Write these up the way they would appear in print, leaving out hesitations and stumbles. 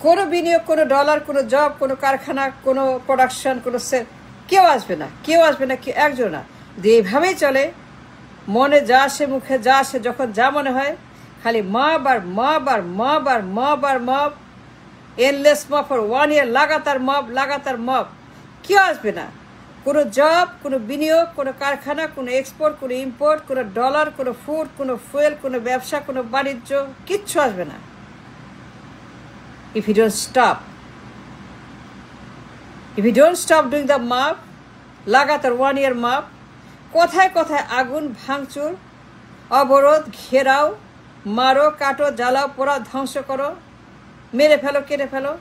কোনো বিনিয়োগ, কোনো ডলার, কোনো জব, কোনো কারখানা, কোনো প্রোডাকশন, কোনো সেল, কেউ আসবে না, কেউ আসবে না, কেউ একজন না। যদি এইভাবেই চলে, মনে যা আসে, মুখে যা আসে, যখন যা মনে হয় খালি মব আর মব আর মব আর মব আর mob, endless mob for 1 year, লাগাতার মব, লাগাতার মব, কেউ আসবে না। কোনো জব, কোনো বিনিয়োগ, কোনো কারখানা, কোনো এক্সপোর্ট, কোনো ইম্পোর্ট, কোনো ডলার, কোনো ফুড, কোনো ফুয়েল, কোনো ব্যবসা, কোনো বাণিজ্য, কিচ্ছু আসবে না। If you don't stop, if you don't stop doing the mob, লাগাতার 1 year mob, কথায় কথায় আগুন, ভাঙচুর, অবরোধ, ঘেরাও, মারো, কাটো, জ্বালাও, পোড়াও, ধ্বংস করো, মেরে ফেলো, কেটে ফেলো,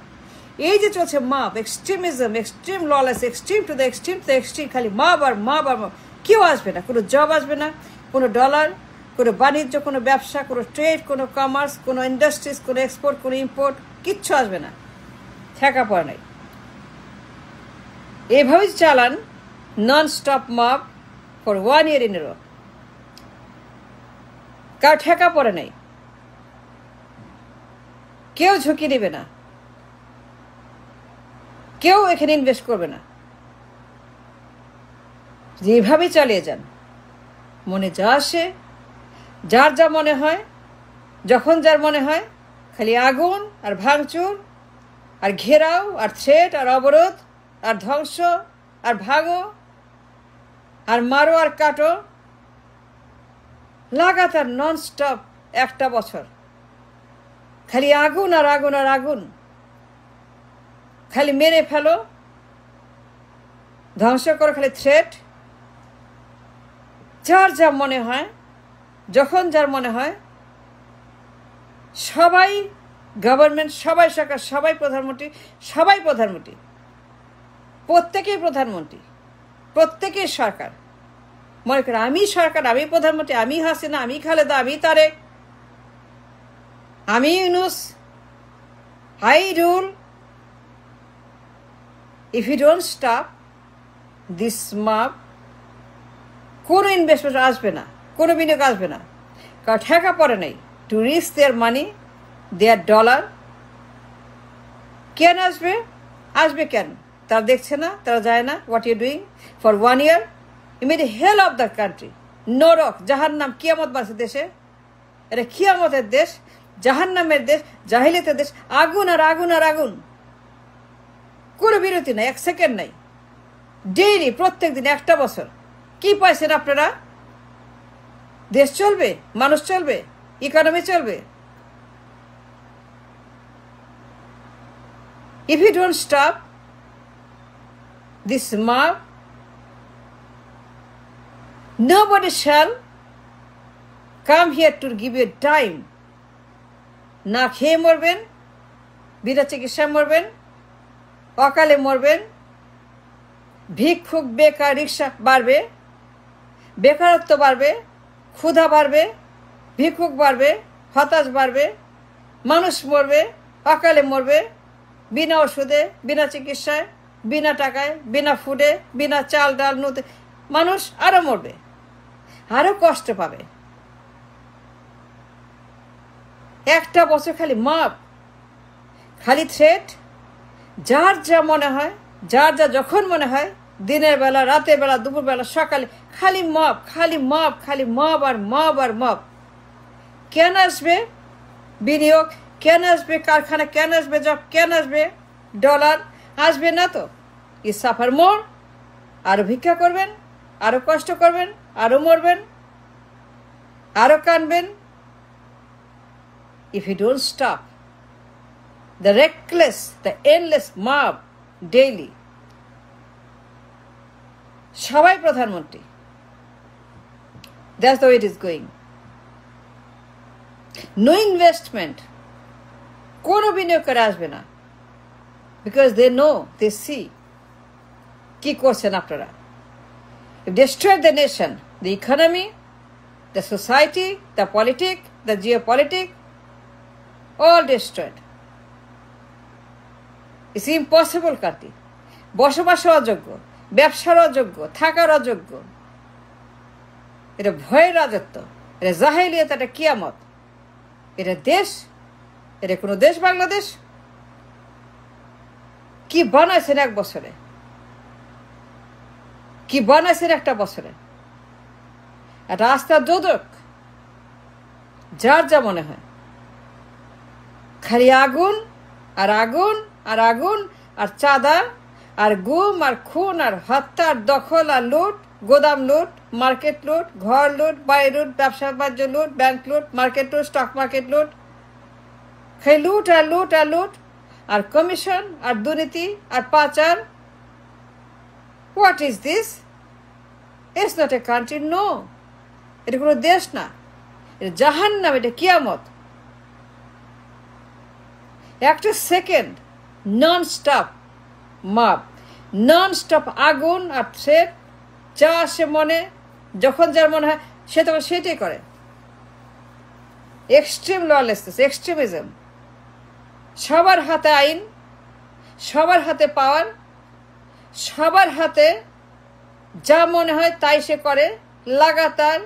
এই যে চলছে mob, extremism, extreme lawless, extreme to the extreme to the extreme, খালি মব আর মব আর মব, কেউ আসবে না। কোনো জব আসবে না, কোনো ডলার, কোনো বাণিজ্য, কোনো ব্যবসা, কোনো ট্রেড, কোনো কমার্স, কোনো ইন্ডাস্ট্রিজ, কোনো এক্সপোর্ট, কোনো ইম্পোর্ট, কিচ্ছু আসবে না। ঠেকা পড়ে নাই। এইভাবেই চালান non stop mob for 1 year in a row। কার ঠেকা পড়ে নাই, কেউ ঝুঁকি নেবে না, কেউ এখানে ইনভেস্ট করবে না। যেভাবেই চালিয়ে যান, মনে যা আসে, যার যা মনে হয়, যখন যার মনে হয়, খালি আগুন আর ভাঙচুর আর ঘেরাও আর থ্রেট আর অবরোধ আর ধ্বংস আর ভাঙো আর মারো আর কাটো, লাগাতার নন স্টপ 1 বছর, খালি আগুন আর আগুন আর আগুন, খালি মেরে ফেলো, ধ্বংস করো, খালি থ্রেট, যার যা মনে হয়, যখন যার মনে হয়, সবাই গভর্নমেন্ট, সবাই সরকার, সবাই প্রধানমন্ত্রী, সবাই প্রধানমন্ত্রী, প্রত্যেকেই প্রধানমন্ত্রী, প্রত্যেকেই সরকার। মনে করে আমি সরকার, আমি প্রধানমন্ত্রী, আমি হাসিনা, আমি খালেদা, আমি তারেক, আমি Yunus, I rule. If you don't stop this mob, কোনো ইনভেস্টমেন্ট আসবে না, কোনো বিনিয়োগ আসবে না, কারণ ঠেকা পড়ে নেই to reach their money, their dollar. কেন আসবে? আসবে কেন? তারা দেখছে না, তারা যায় না। What you doing for 1 year? You made hell of the country, নরক, জাহান্নাম, কিয়ামত বাসে দেশে। এটা কিয়ামতের দেশ, জাহান্নামের দেশ, জাহিলিয়াতের দেশ, আগুন আর আগুন আর আগুন, কোনো বিরতি নাই, 1 সেকেন্ড নাই, ডেইলি, প্রত্যেক দিন, 1 বছর। কি পাইছেন আপনারা? দেশ চলবে, মানুষ চলবে, ইকোনমি চলবে। If you don't stop this mob, nobody shall come here to give you time. না খেয়ে মরবেন, বিনা চিকিৎসা মরবেন, অকালে মরবেন, ভিক্ষুক, বেকার, রিক্সা বাড়বে, বেকারত্ব বাড়বে, ক্ষুধা বাড়বে, ভিক্ষুক বাড়বে, হতাশ বাড়বে, মানুষ মরবে, অকালে মরবে, বিনা ওষুধে, বিনা চিকিৎসায়, বিনা টাকায়, বিনা ফুডে, বিনা চাল ডাল নুতে, মানুষ আরো মরবে, আরো কষ্ট পাবে। 1 বছর খালি মব, খালি থ্রেট, যার যা মনে হয়, যার যা যখন মনে হয়, দিনের বেলা, রাতের বেলা, দুপুরবেলা, সকালে, খালি মব, খালি মব, খালি মব আর মব আর মব। কেন আসবে বিনিয়োগ? কেন আসবে কারখানা? কেন আসবে জব? কেন আসবে ডলার? আসবে না তো। ই সাফার মোর, আরো ভিক্ষা করবেন, আরো কষ্ট করবেন, আরো মরবেন, আরো কানবেন। If you don't stop the reckless, the endless mob daily, সবাই প্রধানমন্ত্রী, that's the way it is going. No investment, কোনো বিনিয়োগ করে আসবে না, because they know, they see কি করছেন আপনারা। You destroyed the nation, the economy, the society, the politics, the geopolitics, all destroyed. It's impossible country. বসবাসের অযোগ্য, ব্যবসার অযোগ্য, থাকার অযোগ্য। এটা ভয়ের রাজত্ব, এটা জাহেলিয়াত, এটা কিয়ামত। এটা দেশ, এটা কোনো দেশ বাংলাদেশ? কি বানাইছেন এক বছরে, কি বানাইছেন একটা বছরে? একটা আস্থা যোজক, যার যা মনে হয়, খালি আগুন আর আগুন আর আগুন আর চাঁদা আর গুম আর খুন আর হত্যা আর দখল আর লুট, গোদাম লুট, মার্কেট লুট, ঘর লুট, বাড়ি লুট, ব্যবসা বাণিজ্য লুট, ব্যাংক লুট, মার্কেট লুট, স্টক মার্কেট লুট, খালি লুট আর লুট আর লুট আর কমিশন আর দুর্নীতি আর পাচার। What is this? It's not a country, no. এটা কোনো দেশ না, এটা জাহান্নাম, এটা কিয়ামত। একটা সেকেন্ড নন স্টপ মাপ, নন স্টপ আগুন আর থ্রেট, যা আসে মনে, যখন যার মনে হয় সে তখন সেটাই করে। এক্সট্রিম ললেসনেস, এক্সট্রিমিজম, সবার হাতে আইন, সবার হাতে পাওয়ার, সবার হাতে যা মনে হয় তাই সে করে। লাগাতার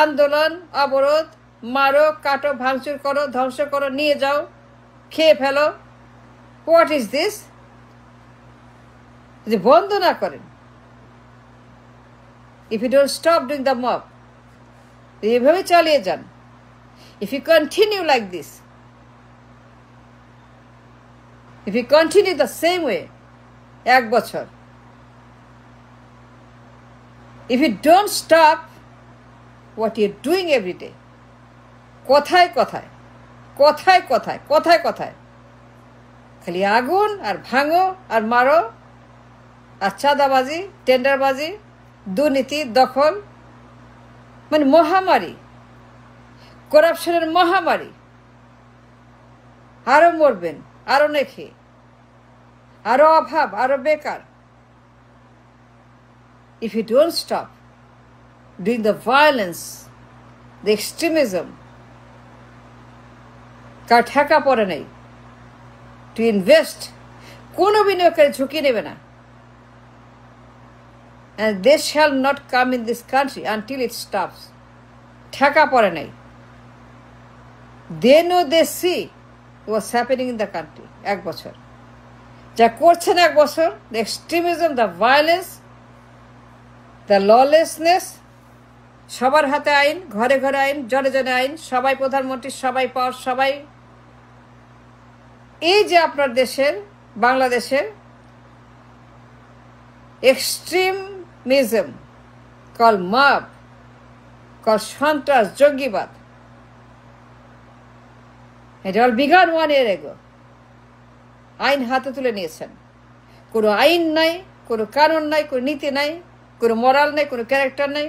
আন্দোলন, অবরোধ, মারো, কাটো, ভাঙচুর করো, ধ্বংস করো, নিয়ে যাও, খেয়ে ফেলো। What is this? যদি বন্ধ না করেন, if you don't stop doing the mob, এভাবে চালিয়ে যান, if you continue like this, if you continue the same way, এক বছর, if you don't stop what you're doing every day, কথায় কথায় কথায় কথায় কথায় কথায় খালি আগুন আর ভাঙো আর মারো আর চাঁদাবাজি, টেন্ডারবাজি, দুর্নীতি, দখল, মানে মহামারী, করাপশনের মহামারী। আরো মরবেন, আরো নেখে, আরো অভাব, আরো বেকার। If you don't stop doing the violence, the extremism, কার ঠেকা পড়ে নেই to invest, কোনো বিনিয়োগকারী ঝুঁকি নেবে না। And they shall not come in this country until it stops. ঠেকা পড়ে নেই। They know, they see what's happening in the country. এক বছর যা করছেন, এক বছর, the extremism, the violence, the lawlessness, সবার হাতে আইন, ঘরে ঘরে আইন, জনে জনে আইন, সবাই প্রধানমন্ত্রী, সবাই পাওয়ার, সবাই। এই যে আপনার দেশের, বাংলাদেশের এক্সট্রিমিজম, কল মব, কল সন্ত্রাস, জঙ্গিবাদ, এটা অল বিগান 1 year ago। আইন হাতে তুলে নিয়েছেন। কোনো আইন নাই, কোনো কানুন নাই, কোনো নীতি নাই, কোনো মোরাল নাই, কোনো ক্যারেক্টার নাই,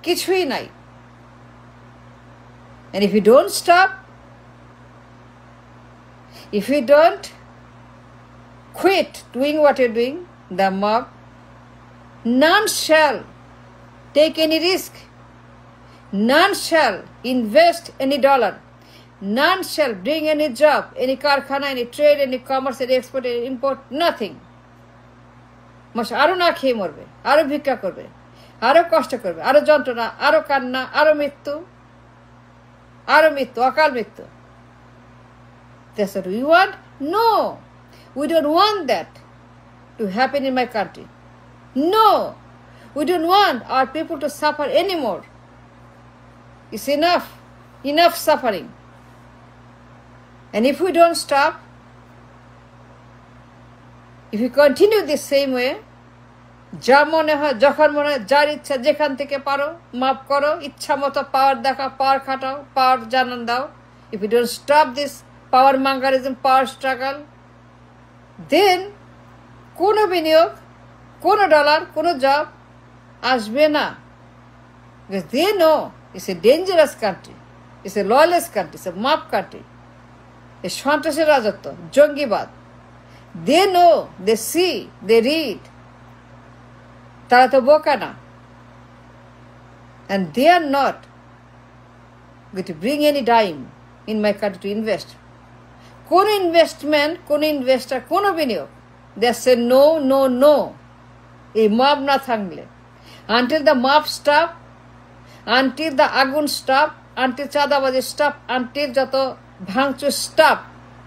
কিছুই নাই। And if you don't stop, if you don't quit doing what you're doing, the mob, none shall take any risk, none shall invest any dollar, none shall bring any job, any karkhana, any trade, any commerce, any export, any import, nothing. মানুষ আরো না খেয়ে মরবে, আরো ভিক্ষা করবে, আরো কষ্ট করবে, আরো যন্ত্রণা, আরো কান্না, আরো মৃত্যু, আরো মৃত্যু, অকাল মৃত্যু। That's what we want? No, we don't want that to happen in my country. No, we don't want our people to suffer anymore. It's enough, enough suffering. And if we don't stop, if you continue the same way, যা মনে হয়, যখন মনে হয়, যার ইচ্ছা, যেখান থেকে পারো মাপ করো, ইচ্ছা মতো পাওয়ার দেখাও, পাওয়ার খাটাও, পাওয়ার জানান দাও। If you don't stop this power mongerism, power struggle, then কোনো বিনিয়োগ, কোনো ডলার, কোনো জব আসবে না। Because they know it's a dangerous country, it's a lawless country, it's a mob country, a সন্ত্রাসের রাজত্ব, জঙ্গিবাদ। They know, they see, they read. তারা তো বোকা না। And they are not going to bring any dime in my country to invest. কোনো investment, কোনো investor, কোনো বিনিয়োগ, they say no, no, no. এই মব না থাকলে, until the mob stop, until the আগুন stop, until চাঁদাবাজি stop, until যত ভাঙচুর stop,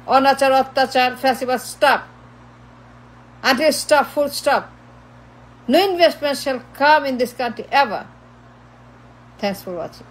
অনাচার, অত্যাচার, ফ্যাসিবাদ stop. Until stop, full stop. No investment shall come in this country ever. Thanks for watching.